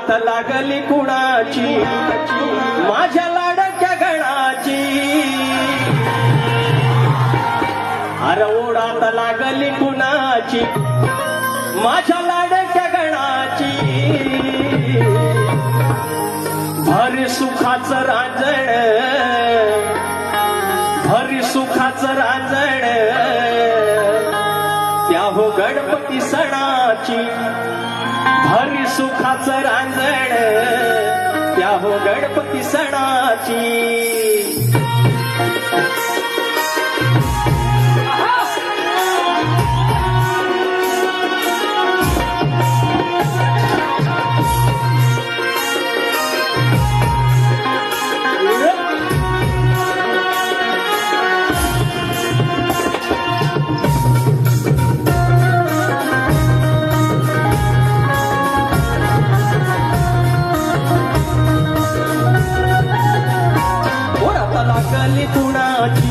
ओढात लागली कुणाची माझ्या लाडक्या गणाची अरे ओढात लागली कुणाची माझ्या लाडक्या गणाची भर सुखाचं रांजण भर सुखाचं रांजण त्या हो गणपती सणाची भर सुखाचं रांजण त्या हो गणपती सणाची लागली कुणाची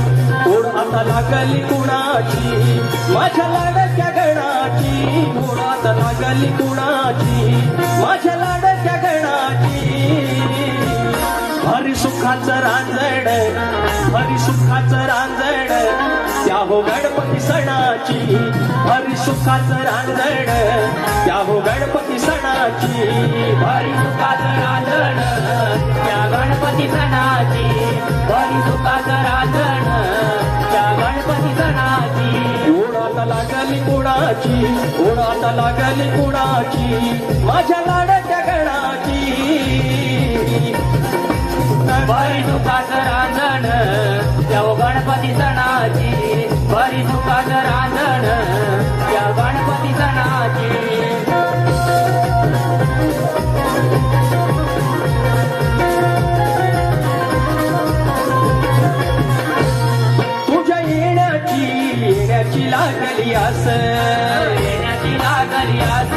ओढ आता लागली कुणाची माझ्या लाडक्या गणाची ओढ आता लागली कुणाची माझ्या लाडक्या गणाची हरी सुखाचं रांजण हरी सुखाचं रांजण त्या हो गणपती सणाची हरी सुखाचं रांजण त्या हो गणपती सणाची हरी सुखाचं रांजण त्या गणपती सणाची हरी सुखाचं रांजण त्या गणपती सणाची ओढात लागली कुणाची ओढात लागली कुणाची माझ्या लाडक्या गणाची हरी सुखाचं रांजण त्या गणपती सणाची हरी सुखाचं रांजण त्या गणपती सणाची येण्याची लागली आस येण्याची लागली आस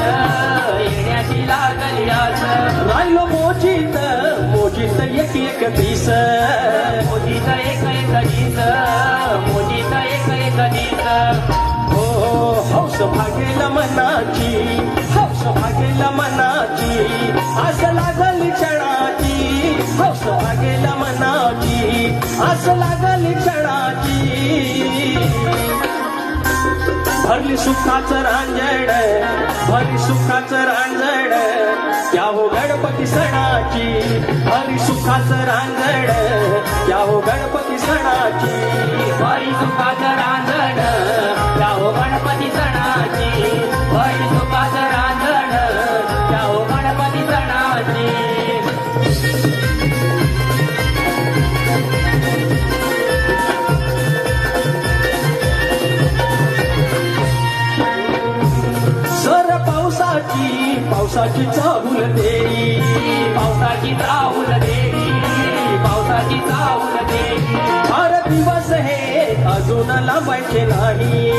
येण्याची लागली आस राहिलो मोजीत मोजीत एक एक दिस मोजीत एक एक दिस मोजीत एक एक दिस हो हौस भागेल मनाची हौस भागेल मनाची आस लागली क्षणाची हौस भागेल मनाची आस लागली क्षणाची भरली सुखाचं रांजण भरली सुखाचं रांजण त्या हो गणपती सणाची भरली सुखाचं रांजण त्या हो गणपती सणाची हरी सुखाचं रांजण त्या हो गणपती सणाची हरी सुखाचं रांजण त्या हो गणपती सणाची पावसाची चाहूल देई पावसाची चाहूल देई पावसाची चाहूल देई फार दिवस हे अजून लांबायचे नाही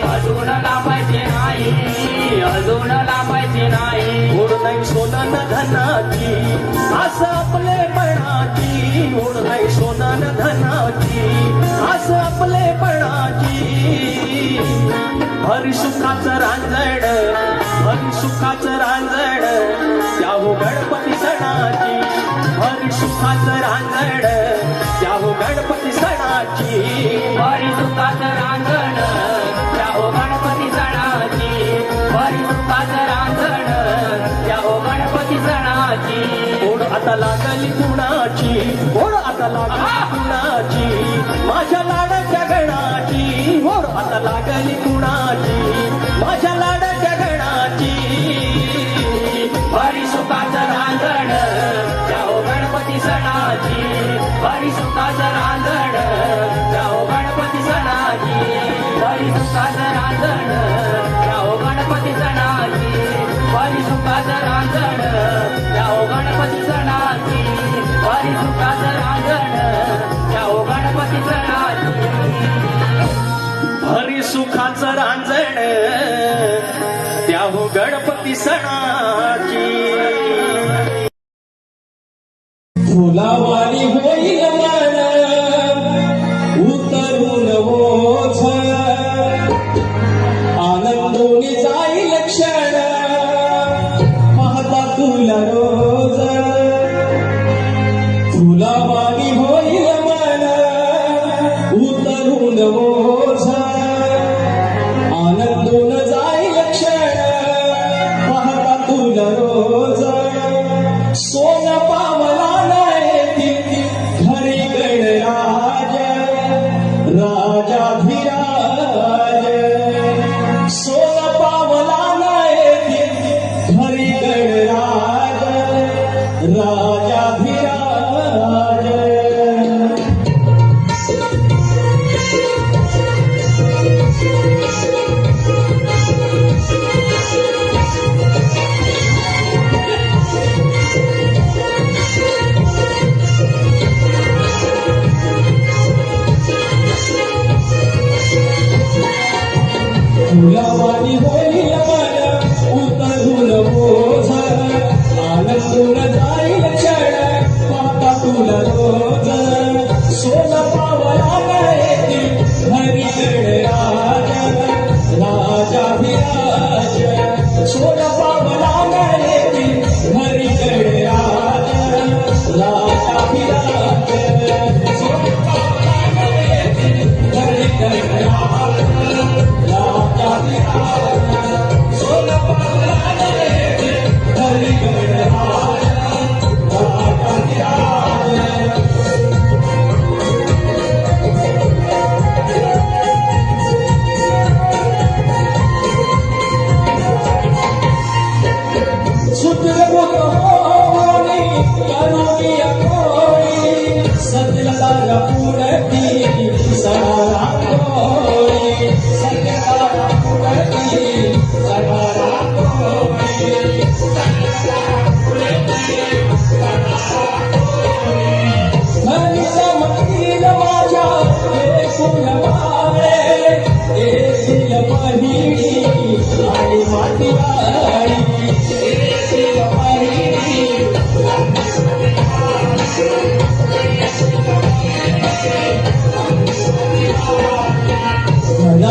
अजून लांबायचे नाही अजून लांबायचे नाही ओढ नाही सोनं धनाची असं आपलेपणाची ओढ नाही सोनं धनाची असं आपलेपणाची हरी सुखाचं रांजण हरी सुखाचं रांजण त्या हो गणपती सणाची हरी सुखाचं रांजण त्या हो गणपती सणाची हरी सुखाचं रांजण त्या हो गणपती सणाची हरी सुखाचं रांजण त्या हो गणपती सणाची ओढ आता लागली कुणाची ओढ आता लागली कुणाची माझ्या लाडक्या गणाची ओढ आता लागली कुणाची माझ्या लाडक्या गणाची हरी सुखाचं रांजण त्या हो गणपती सणाची हरी सुखाचं रांजण त्या हो गणपती सणाची हरी सुखाचं रांजण त्या हो गणपती सणाची हरी सुखाचं रांजण त्या हो गणपती सणाची हरी सुखाचं रांजण त्या हो गणपती सणाची हरी सुखाचं रांजण त्या हो गणपती सणाची फुलावारी होईल मन उतरून ओझ आनंदोनी जाईल क्षण पाहता तुला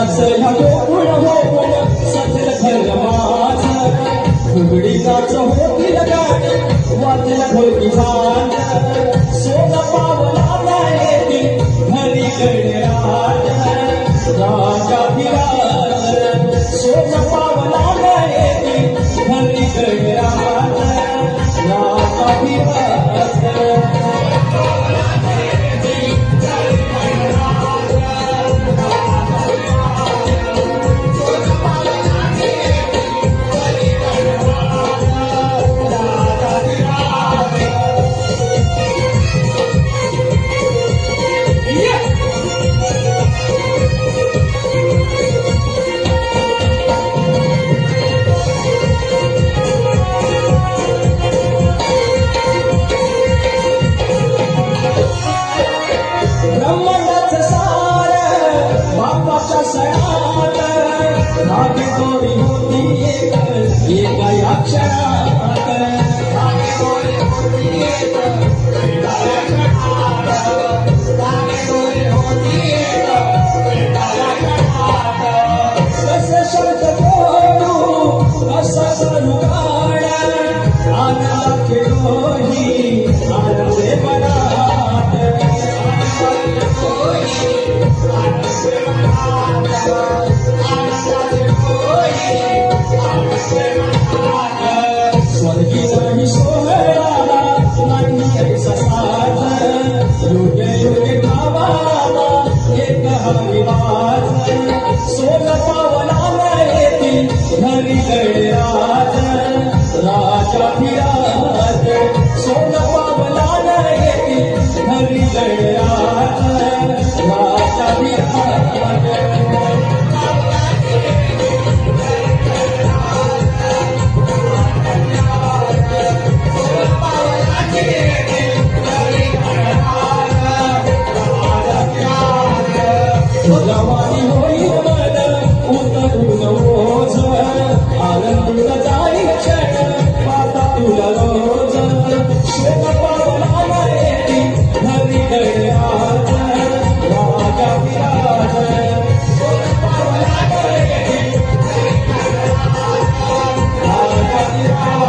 जसं ह्या गोकुळ गोकुळ सजल घर माझं फुगडी नाच होतील गाणी वाजल ढोलकी झांज सोनं पावला नाही घरी गणराज राजाधिराज सोनं पावला नाही घरी गणराज राजाधिराज ब्रह्मांडाचं सार बापाच्या सणात धागे दोरी होती एका या क्षणात धागे दोरी होती एका या क्षणात धागे दोरी होती एका या क्षणात कसं शब्द बोलू कसं करू गाड आनंदा खेळोही आनंदे बनात स्वर्गी नाही सोहळा नाही ऐसा साज युगे युगे गावाला एक हा रिवाज सोनं पावला नाही घरी गणराज राजाधिराज सोनं पावला नाही घरी गणराज राजाधिराज रवानी होईल मन उतरून ओझ आनंदीत जाईल क्षण पाहता तुला रोज शोक पावला नाही घरी गणराज राजाधिराज शोक पावला नाही राजाधिराज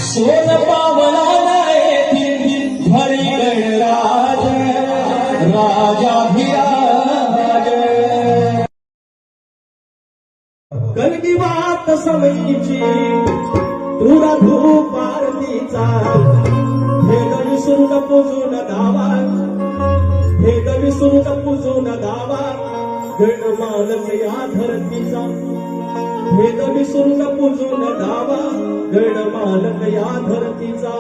सोनं पावला नाही घरी गणराज राजाधिराज कलगी वात समयीची तुरा धूप आरतीचा भेद विसरून पूजून धावा भेद विसरून पूजून धावा गणमानक या धरतीचा भेद विसरून पूजून धावा गणमानक या धरतीचा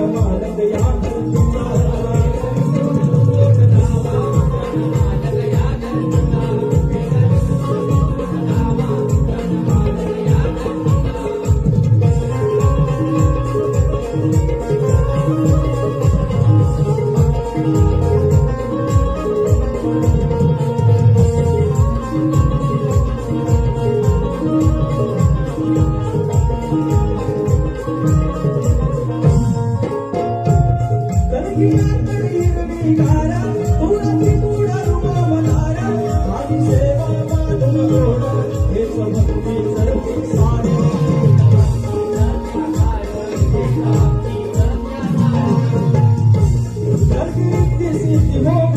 गणमानक या हो